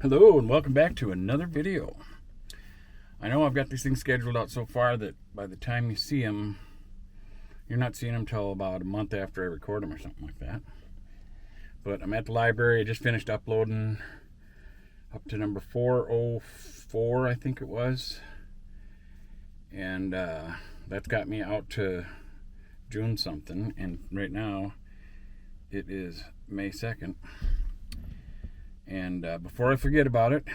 Hello and welcome back to another video. I know I've got these things scheduled out so far that by the time you see them, you're not seeing them till about a month after I record them or something like that. But I'm at the library. I just finished uploading up to number 404, I think it was. And that's got me out to June something. And right now it is May 2nd. And before I forget about it,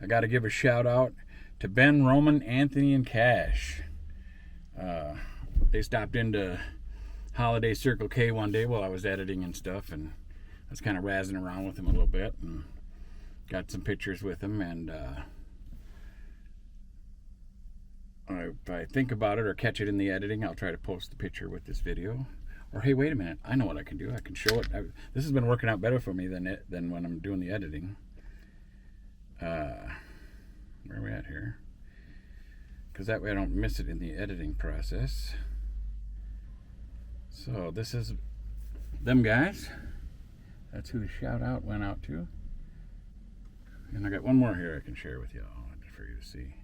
I got to give a shout out to Ben, Roman, Anthony, and Cash. They stopped into Holiday Circle K one day while I was editing and stuff, and I was kind of razzing around with them a little bit and got some pictures with them. And if I think about it or catch it in the editing, I'll try to post the picture with this video. Or hey, wait a minute, I know what I can do. I can show it. This has been working out better for me than when I'm doing the editing. Where are we at here? Because that way I don't miss it in the editing process. So this is them guys. That's who the shout out went out to. And I got one more here I can share with y'all for you to see.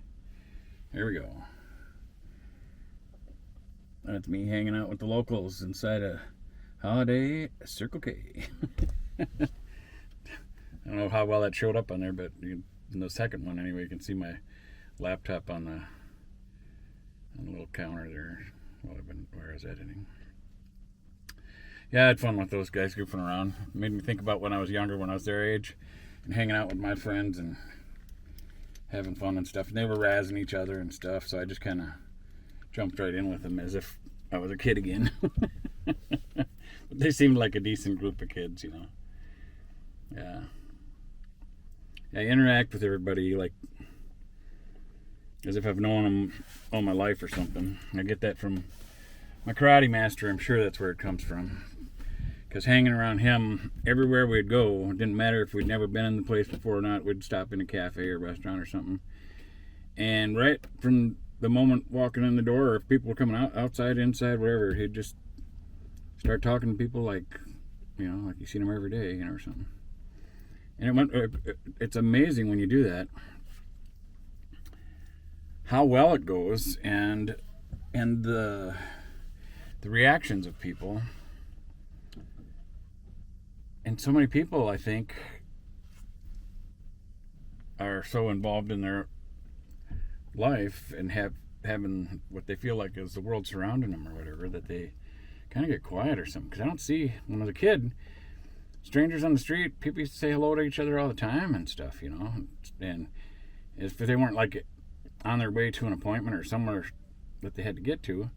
Here we go. That's me hanging out with the locals inside a Holiday Circle K. I don't know how well that showed up on there, but in the second one anyway, you can see my laptop on the little counter there where I was editing. Yeah, I had fun with those guys goofing around. It made me think about when I was younger, when I was their age, and hanging out with my friends and having fun and stuff. And they were razzing each other and stuff, so I just kind of jumped right in with them as if I was a kid again. But they seemed like a decent group of kids, you know. Yeah. I interact with everybody like as if I've known them all my life or something. I get that from my karate master. I'm sure that's where it comes from. Because hanging around him, everywhere we'd go, it didn't matter if we'd never been in the place before or not, we'd stop in a cafe or restaurant or something. And right from the moment walking in the door, or if people were coming outside, inside, whatever, he'd just start talking to people like, you know, like you see them every day, you know, or something. And it's amazing when you do that, how well it goes, and the reactions of people. And so many people, I think, are so involved in their life and having what they feel like is the world surrounding them or whatever, that they kind of get quiet or something. Because I don't see, when I was a kid, strangers on the street, people used to say hello to each other all the time and stuff, you know. And if they weren't like on their way to an appointment or somewhere that they had to get to,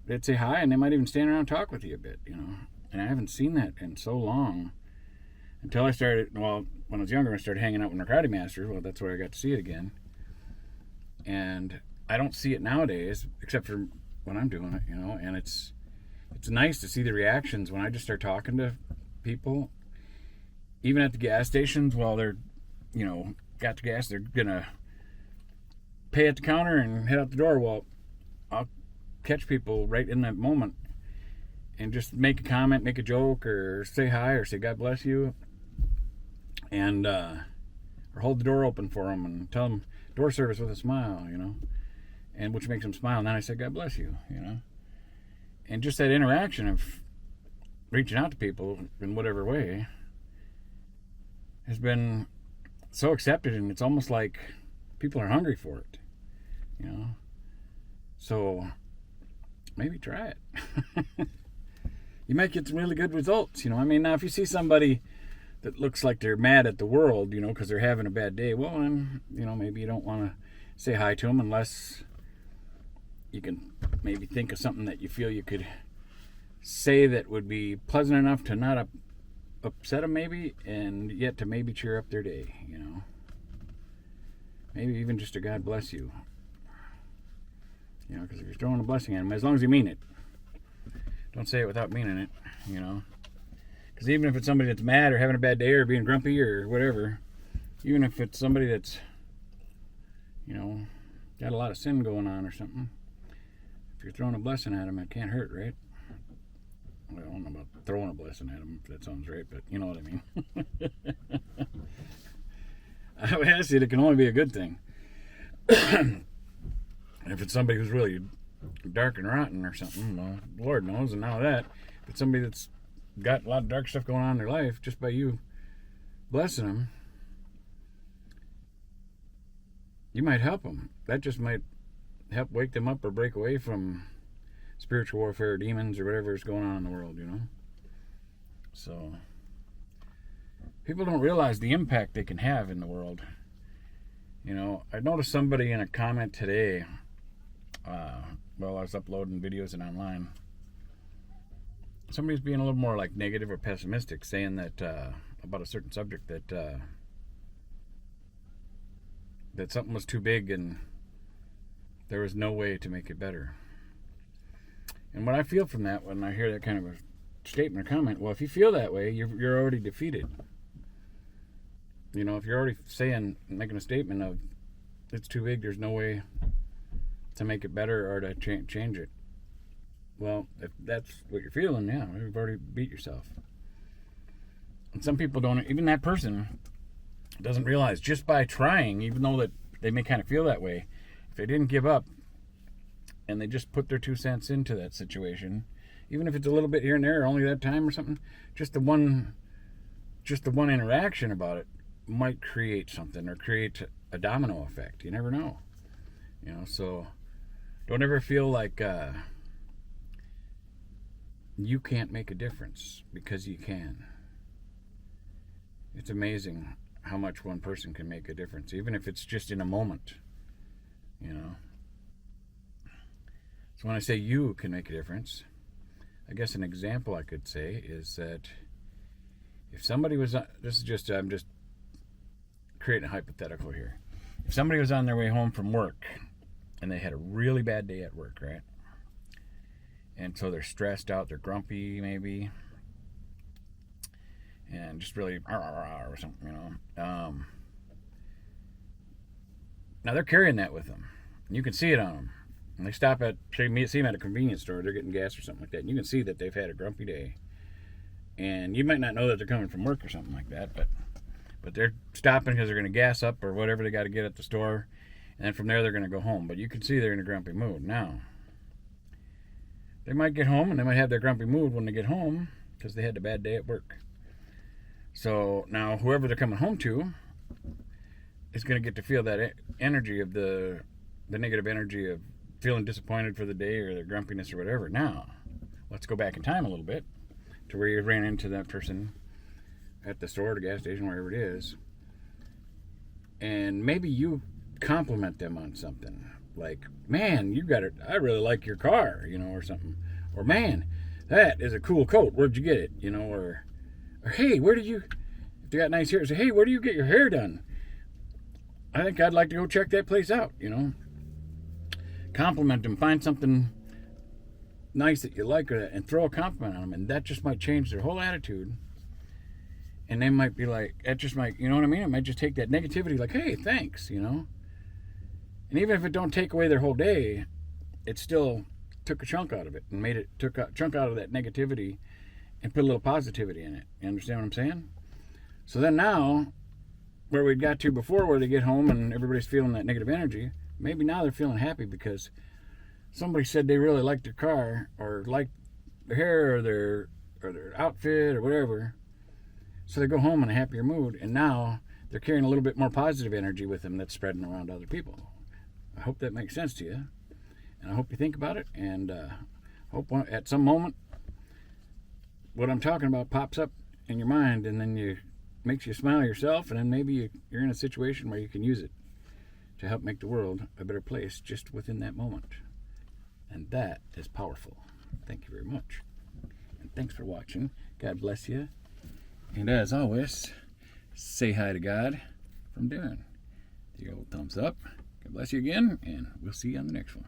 they'd say hi, and they might even stand around and talk with you a bit, you know. And I haven't seen that in so long until I started, well, when I was younger, I started hanging out with my karate masters. Well, that's where I got to see it again. And I don't see it nowadays, except for when I'm doing it, you know. And it's nice to see the reactions when I just start talking to people, even at the gas stations while they're, you know, got the gas, they're gonna pay at the counter and head out the door. Well, I'll catch people right in that moment and just make a comment, make a joke, or say hi, or say God bless you, and or hold the door open for them and tell them door service with a smile, you know, and which makes them smile. And then I say God bless you, you know, and just that interaction of reaching out to people in whatever way has been so accepted, and it's almost like people are hungry for it, you know. So maybe try it. You might get some really good results, you know. I mean, now if you see somebody that looks like they're mad at the world, you know, because they're having a bad day, well, then, you know, maybe you don't want to say hi to them unless you can maybe think of something that you feel you could say that would be pleasant enough to not upset them maybe, and yet to maybe cheer up their day, you know. Maybe even just a God bless you. You know, because if you're throwing a blessing at them, as long as you mean it, don't say it without meaning it, you know. Because even if it's somebody that's mad or having a bad day or being grumpy or whatever, even if it's somebody that's, you know, got a lot of sin going on or something, if you're throwing a blessing at them, it can't hurt, right? Well, I don't know about throwing a blessing at them, if that sounds right, but you know what I mean. I would ask you, it can only be a good thing. And if it's somebody who's really dark and rotten or something, well, Lord knows, and now that. If it's somebody that's got a lot of dark stuff going on in their life, just by you blessing them, you might help them. That just might help wake them up or break away from spiritual warfare, demons, or whatever is going on in the world, So, people don't realize the impact they can have in the world. I noticed somebody in a comment today, while I was uploading videos and online, somebody's being a little more like negative or pessimistic, saying that about a certain subject that something was too big and there was no way to make it better. And what I feel from that when I hear that kind of a statement or comment, well, if you feel that way, you're already defeated. If you're already making a statement of it's too big, there's no way to make it better or to change it. Well, if that's what you're feeling, yeah, you've already beat yourself. And some people don't, even that person doesn't realize just by trying, even though that they may kind of feel that way, if they didn't give up and they just put their 2 cents into that situation, even if it's a little bit here and there, only that time or something, just the one interaction about it might create something or create a domino effect. You never know. So don't ever feel like you can't make a difference, because you can. It's amazing how much one person can make a difference, even if it's just in a moment. So when I say you can make a difference, I guess an example I could say is that if somebody was, I'm just creating a hypothetical here. If somebody was on their way home from work and they had a really bad day at work, right? And so they're stressed out, they're grumpy maybe, and just really or something, Now they're carrying that with them. And you can see it on them. And they stop at, see them at a convenience store, they're getting gas or something like that, and you can see that they've had a grumpy day. And you might not know that they're coming from work or something like that, but they're stopping because they're going to gas up or whatever they got to get at the store, and then from there they're going to go home. But you can see they're in a grumpy mood. Now, they might get home and they might have their grumpy mood when they get home because they had a bad day at work. So now whoever they're coming home to is going to get to feel that energy of the negative energy of feeling disappointed for the day or their grumpiness or whatever. Now, let's go back in time a little bit to where you ran into that person at the store, the gas station, wherever it is, and maybe you compliment them on something like, man, you got it, I really like your car, or something, or man, that is a cool coat, where'd you get it, or hey, if you got nice hair, say, hey, where do you get your hair done? I think I'd like to go check that place out, Compliment them, find something nice that you like, and throw a compliment on them, and that just might change their whole attitude. And they might be like, that just might, you know what I mean? It might just take that negativity, like, hey, thanks, And even if it don't take away their whole day, it still took a chunk out of it and took a chunk out of that negativity and put a little positivity in it. You understand what I'm saying? So then now, where we got to before, where they get home and everybody's feeling that negative energy, maybe now they're feeling happy because somebody said they really liked their car or liked their hair or their outfit or whatever. So they go home in a happier mood, and now they're carrying a little bit more positive energy with them that's spreading around to other people. I hope that makes sense to you, and I hope you think about it, and hope at some moment what I'm talking about pops up in your mind, and then makes you smile yourself, and then maybe you're in a situation where you can use it to help make the world a better place just within that moment. And that is powerful. Thank you very much. And thanks for watching. God bless you. And as always, say hi to God from Darren. The old thumbs up. God bless you again, and we'll see you on the next one.